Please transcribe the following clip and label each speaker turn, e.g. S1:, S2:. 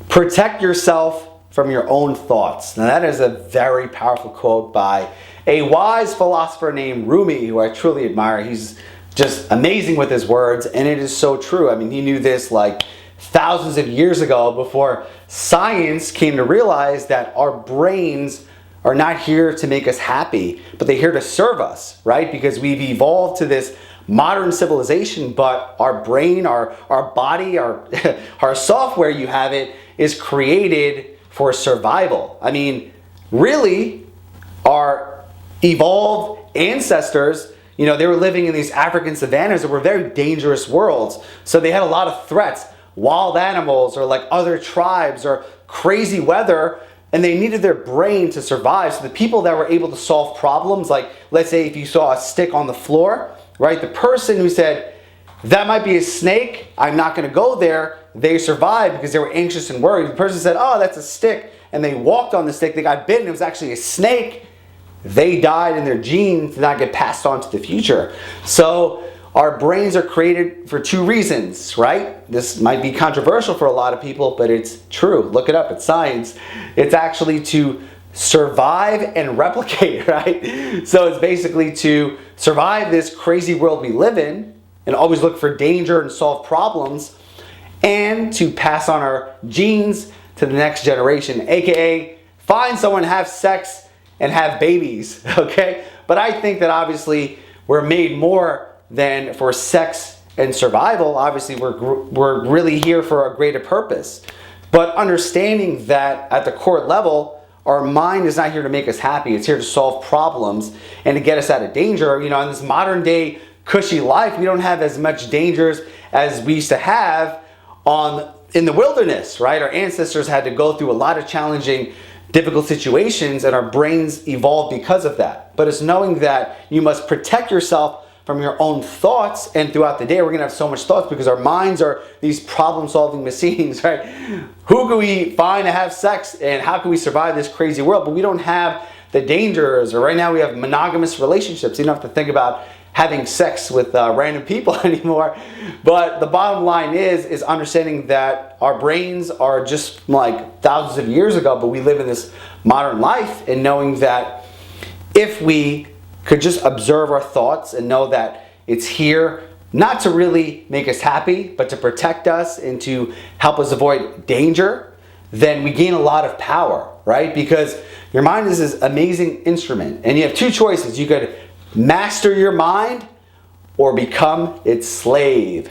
S1: Protect yourself from your own thoughts. Now, that is a very powerful quote by a wise philosopher named Rumi, who I truly admire. He's just amazing with his words, and it is so true. I mean, he knew this like thousands of years ago, before science came to realize that our brains are not here to make us happy, but they're here to serve us, right? Because we've evolved to this modern civilization, but our brain, our body, our software, you have it, is created for survival. I mean, really, our evolved ancestors, you know, they were living in these African savannas that were very dangerous worlds. So they had a lot of threats, wild animals or like other tribes or crazy weather, and they needed their brain to survive. So the people that were able to solve problems, like let's say if you saw a stick on the floor, right? The person who said, that might be a snake, I'm not gonna go there, they survived because they were anxious and worried. The person said, oh, that's a stick, and they walked on the stick, they got bitten, it was actually a snake, they died and their genes did not get passed on to the future. So our brains are created for two reasons, right? This might be controversial for a lot of people, but it's true. Look it up, it's science. It's actually to survive and replicate, right? So it's basically to survive this crazy world we live in and always look for danger and solve problems, and to pass on our genes to the next generation, aka find someone, have sex, and have babies, okay? But I think that obviously we're made more than for sex and survival. Obviously we're really here for a greater purpose. But understanding that at the core level, our mind is not here to make us happy. It's here to solve problems and to get us out of danger. You know, in this modern day cushy life, we don't have as much dangers as we used to have in the wilderness, right? Our ancestors had to go through a lot of challenging, difficult situations, and our brains evolved because of that. But it's knowing that you must protect yourself from your own thoughts, and throughout the day we're gonna have so much thoughts because our minds are these problem-solving machines, right? Who can we find to have sex, and how can we survive this crazy world? But we don't have the dangers, or right now we have monogamous relationships. You don't have to think about having sex with random people anymore. But the bottom line is understanding that our brains are just like thousands of years ago, but we live in this modern life, and knowing that if we could just observe our thoughts and know that it's here not to really make us happy, but to protect us and to help us avoid danger, then we gain a lot of power, right? Because your mind is this amazing instrument, and you have two choices. You could master your mind or become its slave.